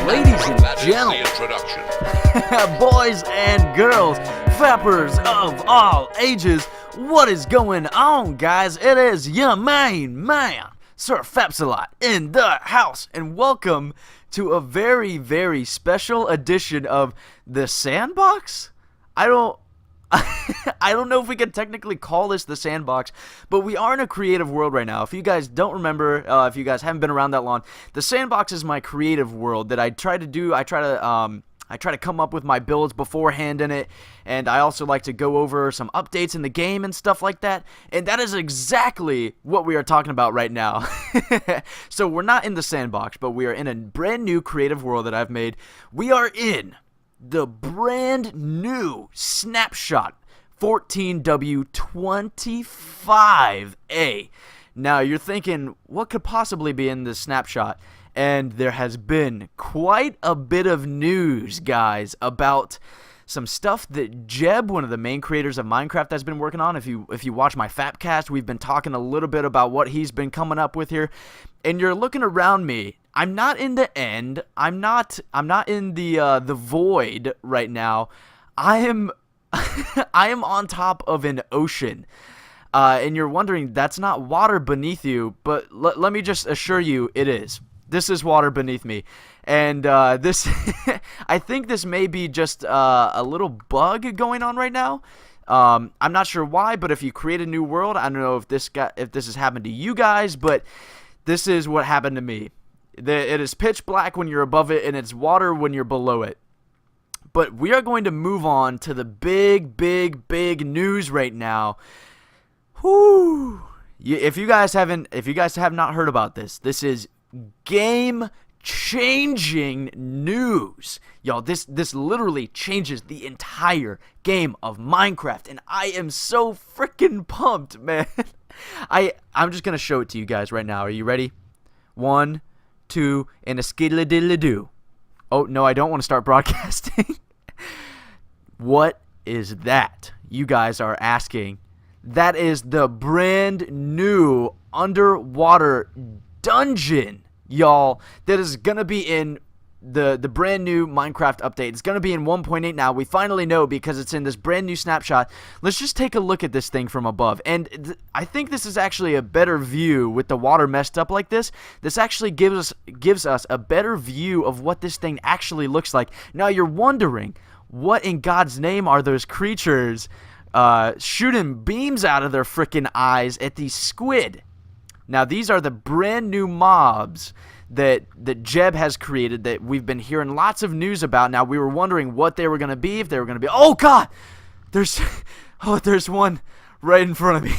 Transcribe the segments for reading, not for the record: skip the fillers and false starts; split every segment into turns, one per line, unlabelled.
Ladies and gentlemen, boys and girls, fappers of all ages, what is going on, guys? It is your main man, Sir Fapsalot, in the house, and welcome to a very, very special edition of the Sandbox? I don't know if we can technically call this the Sandbox, but we are in a creative world right now. If you guys don't remember, if you guys haven't been around that long, the Sandbox is my creative world that I try to do. I try to come up with my builds beforehand in it, and I also like to go over some updates in the game and stuff like that, and that is exactly what we are talking about right now. So we're not in the Sandbox, but we are in a brand new creative world that I've made. We are in the brand new Snapshot 14W25A. Now you're thinking, what could possibly be in this snapshot? And there has been quite a bit of news, guys, about some stuff that Jeb, one of the main creators of Minecraft, has been working on. If you watch my Fapcast, we've been talking a little bit about what he's been coming up with here. And you're looking around me. I'm not in the end. I'm not in the void right now. I am I am on top of an ocean. And you're wondering, that's not water beneath you, but let me just assure you, it is. This is water beneath me. And this I think this may be just a little bug going on right now. I'm not sure why, but if you create a new world, I don't know if this has happened to you guys, but this is what happened to me. It is pitch black when you're above it, and it's water when you're below it. But we are going to move on to the big news right now. Whoo! If you guys have not heard about this, this is game-changing news. Y'all, this literally changes the entire game of Minecraft, and I am so freaking pumped, man. I'm just gonna show it to you guys right now. Are you ready? 1, 2, and a skiddly-diddly-doo. Oh, no, I don't want to start broadcasting. What is that? You guys are asking. That is the brand new underwater dungeon, y'all, that is going to be in the brand new Minecraft update. It's going to be in 1.8 now. We finally know because it's in this brand new snapshot. Let's just take a look at this thing from above. And I think this is actually a better view with the water messed up like this. This actually gives us a better view of what this thing actually looks like. Now you're wondering, what in God's name are those creatures shooting beams out of their freaking eyes at these squid? Now these are the brand new mobs that Jeb has created that we've been hearing lots of news about. Now we were wondering what they were going to be, if they were going to be, oh god, there's one right in front of me.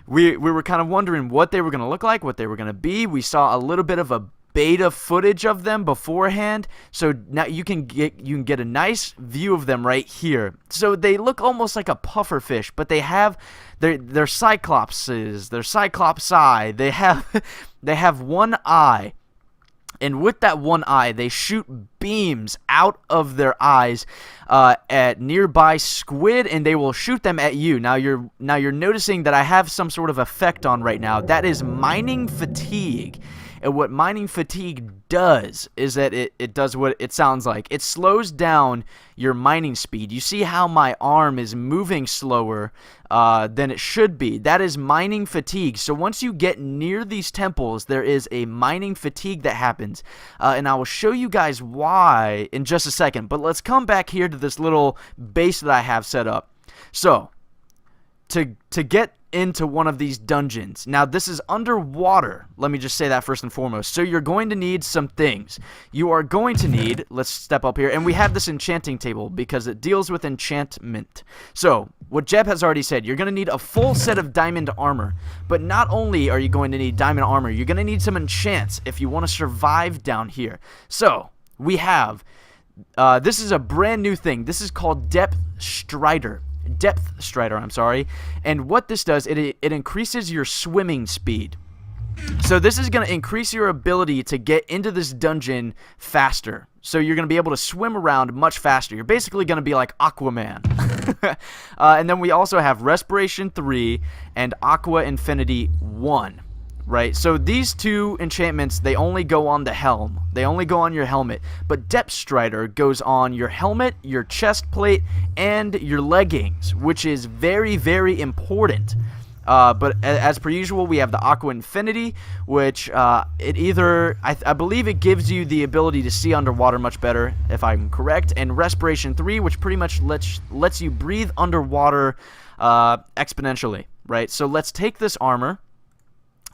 we were kind of wondering what they were going to look like, what they were going to be. We saw a little bit of a beta footage of them beforehand, so now you can get a nice view of them right here. So they look almost like a puffer fish, but they have they're cyclopses, they're cyclopsi. They have one eye, and with that one eye, they shoot beams out of their eyes at nearby squid, and they will shoot them at you. Now you're noticing that I have some sort of effect on right now. That is mining fatigue. And what mining fatigue does is that it does what it sounds like. It slows down your mining speed. You see how my arm is moving slower than it should be. That is mining fatigue. So once you get near these temples, there is a mining fatigue that happens. And I will show you guys why in just a second. But let's come back here to this little base that I have set up. So to get into one of these dungeons. Now this is underwater. Let me just say that first and foremost. So you're going to need some things. You are going to need, let's step up here, and we have this enchanting table because it deals with enchantment. So what Jeb has already said, you're going to need a full set of diamond armor. But not only are you going to need diamond armor, you're going to need some enchants if you want to survive down here. So we have, this is a brand new thing. This is called Depth Strider. And what this does, it increases your swimming speed. So this is going to increase your ability to get into this dungeon faster. So you're going to be able to swim around much faster. You're basically going to be like Aquaman. And then we also have Respiration 3 and Aqua Infinity 1. right? So these two enchantments, they only go on the helm. They only go on your helmet. But Depth Strider goes on your helmet, your chest plate, and your leggings, which is very, very important. But as per usual, we have the Aqua Infinity, which it either, I believe it gives you the ability to see underwater much better, if I'm correct, and Respiration 3, which pretty much lets you breathe underwater exponentially, right? So let's take this armor.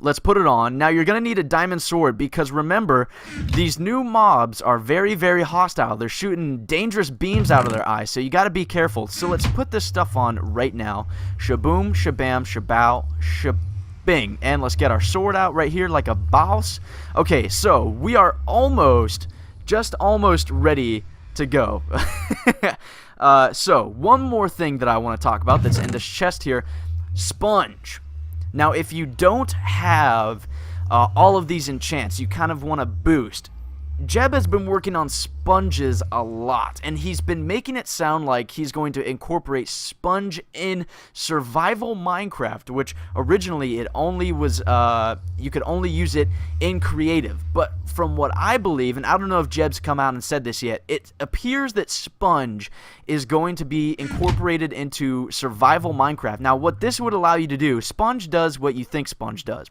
Let's put it on. Now you're going to need a diamond sword because remember, these new mobs are very, very hostile. They're shooting dangerous beams out of their eyes, so you got to be careful. So let's put this stuff on right now. Shaboom, shabam, shabow, shabing. And let's get our sword out right here like a boss. Okay, so we are just almost ready to go. So one more thing that I want to talk about that's in this chest here. Sponge. Now, if you don't have all of these enchants, you kind of want to boost. Jeb has been working on sponges a lot, and he's been making it sound like he's going to incorporate sponge in survival Minecraft, which originally it only was, you could only use it in creative. But from what I believe, and I don't know if Jeb's come out and said this yet, it appears that sponge is going to be incorporated into survival Minecraft. Now, what this would allow you to do, sponge does what you think sponge does.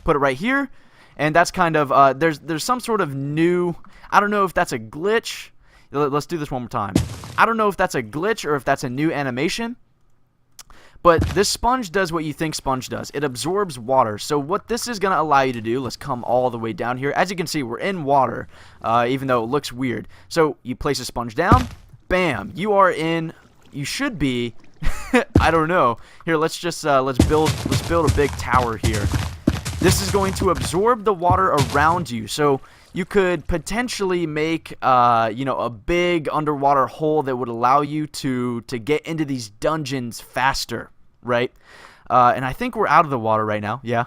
Put it right here. And that's kind of, there's some sort of new, I don't know if that's a glitch. Let's do this one more time. I don't know if that's a glitch or if that's a new animation. But this sponge does what you think sponge does. It absorbs water. So what this is going to allow you to do, let's come all the way down here. As you can see, we're in water, even though it looks weird. So you place a sponge down, bam, you are in, you should be, I don't know. Here, let's just, let's build a big tower here. This is going to absorb the water around you, so you could potentially make, you know, a big underwater hole that would allow you to get into these dungeons faster, right? And I think we're out of the water right now, yeah.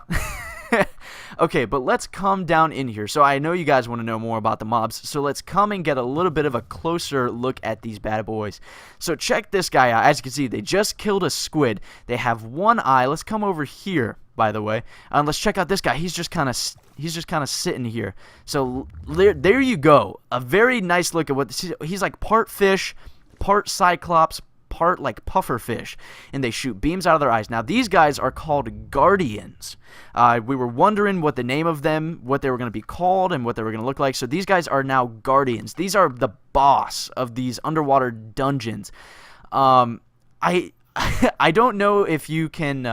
Okay, but let's come down in here. So I know you guys want to know more about the mobs, so let's come and get a little bit of a closer look at these bad boys. So check this guy out. As you can see, they just killed a squid. They have one eye. Let's come over here, by the way. Let's check out this guy. He's just kind of sitting here. So there you go. A very nice look at what this is. He's like part fish, part cyclops, part like puffer fish, and they shoot beams out of their eyes. Now these guys are called guardians. We were wondering what the name of them, what they were going to be called, and what they were going to look like. So these guys are now guardians. These are the boss of these underwater dungeons. I don't know if you can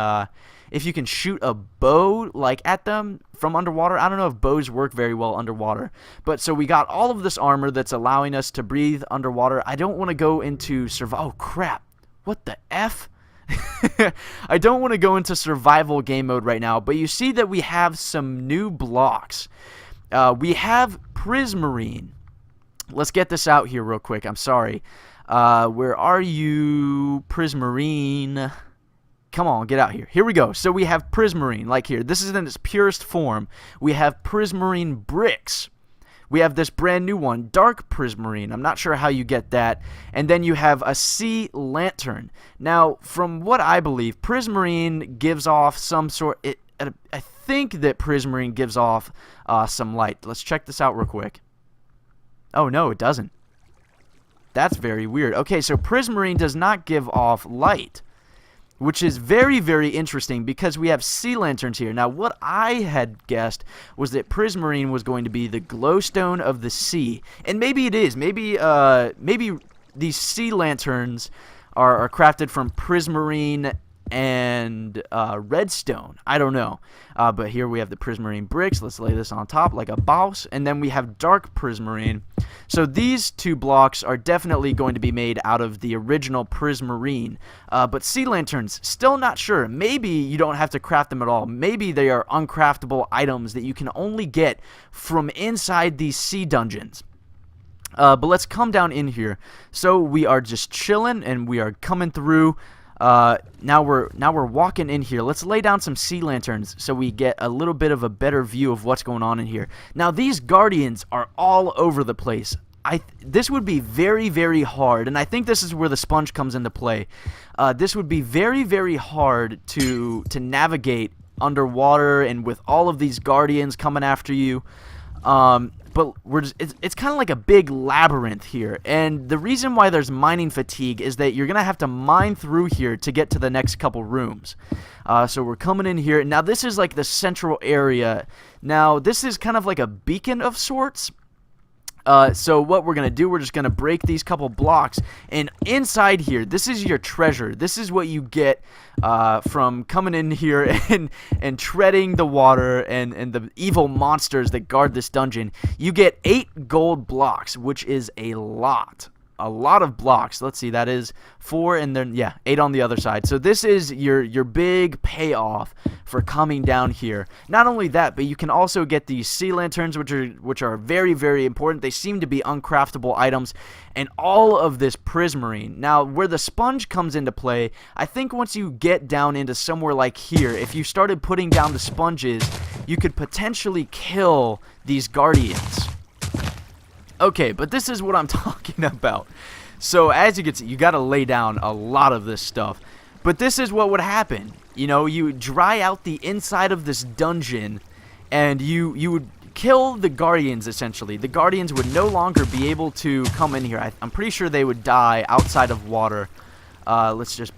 shoot a bow like at them from underwater. I don't know if bows work very well underwater. But so we got all of this armor that's allowing us to breathe underwater. I don't want to go into oh crap. What the F? I don't want to go into survival game mode right now, but you see that we have some new blocks. We have Prismarine. Let's get this out here real quick. I'm sorry. Where are you, Prismarine? Come on, get out here. Here we go. So we have Prismarine, like here. This is in its purest form. We have Prismarine bricks. We have this brand new one, Dark Prismarine. I'm not sure how you get that. And then you have a Sea Lantern. Now, from what I believe, Prismarine gives off some sort... I think that Prismarine gives off some light. Let's check this out real quick. Oh, no, it doesn't. That's very weird. Okay, so Prismarine does not give off light, which is very, very interesting because we have sea lanterns here. Now, what I had guessed was that Prismarine was going to be the glowstone of the sea. And maybe it is. Maybe these sea lanterns are crafted from Prismarine and redstone. I don't know. But here we have the Prismarine bricks. Let's lay this on top like a boss. And then we have Dark Prismarine. So these two blocks are definitely going to be made out of the original Prismarine. But sea lanterns, still not sure. Maybe you don't have to craft them at all. Maybe they are uncraftable items that you can only get from inside these sea dungeons. But let's come down in here. So we are just chilling and we are coming through. Now we're walking in here. Let's lay down some sea lanterns so we get a little bit of a better view of what's going on in here. Now these guardians are all over the place. This would be very, very hard, and I think this is where the sponge comes into play. This would be very, very hard to navigate underwater and with all of these guardians coming after you. But it's kind of like a big labyrinth here, and the reason why there's mining fatigue is that you're gonna have to mine through here to get to the next couple rooms. So we're coming in here. Now this is like the central area. Now this is kind of like a beacon of sorts. So what we're gonna do, we're just gonna break these couple blocks, and inside here, this is your treasure. This is what you get from coming in here and treading the water and the evil monsters that guard this dungeon. You get 8 gold blocks, which is a lot of blocks. Let's see, that is 4, and then 8 on the other side. So this is your big payoff for coming down here. Not only that, but you can also get these sea lanterns, which are very, very important. They seem to be uncraftable items, and all of this prismarine. Now, where the sponge comes into play, I think once you get down into somewhere like here, if you started putting down the sponges, you could potentially kill these guardians. Okay, but this is what I'm talking about. So as you can see, you got to lay down a lot of this stuff. But this is what would happen. You know, you dry out the inside of this dungeon, and you would kill the guardians, essentially. The guardians would no longer be able to come in here. I'm pretty sure they would die outside of water. Let's just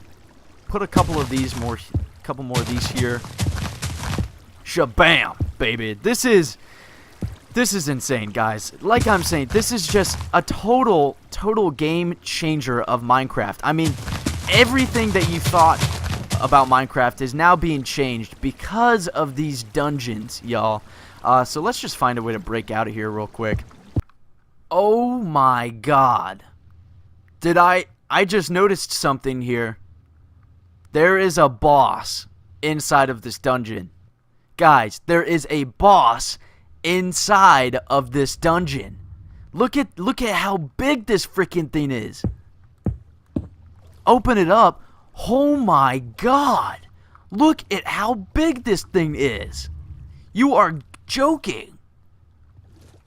put a couple of these more, couple more of these here. Shabam, baby. This is insane, guys. Like I'm saying, this is just a total game changer of Minecraft. I mean, everything that you thought about Minecraft is now being changed because of these dungeons, y'all. So let's just find a way to break out of here real quick. Oh my god. I just noticed something here. There is a boss inside of this dungeon. Guys, there is a boss inside of this dungeon. Look at how big this freaking thing is. Open it up. Oh my god. Look at how big this thing is. You are joking.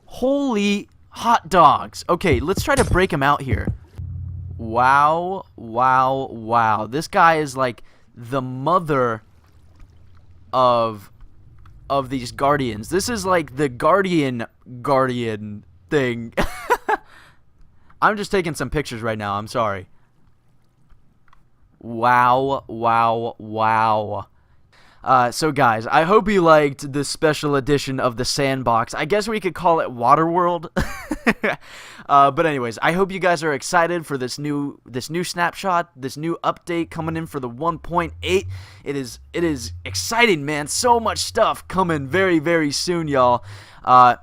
Holy hot dogs. Okay, let's try to break him out here. Wow, wow, wow. This guy is like the mother of these guardians. This is like the guardian thing. I'm just taking some pictures right now. I'm sorry. Wow, wow, wow. So guys, I hope you liked this special edition of the Sandbox. I guess we could call it Waterworld. But anyways, I hope you guys are excited for this new snapshot, this new update coming in for the 1.8. It is exciting, man. So much stuff coming very, very soon, y'all.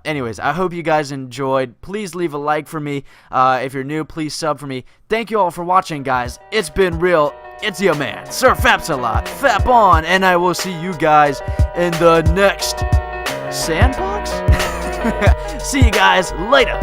Anyways, I hope you guys enjoyed. Please leave a like for me. If you're new, please sub for me. Thank you all for watching, guys. It's been real. It's your man, Sir Faps a lot. Fap on, and I will see you guys in the next Sandbox. See you guys later.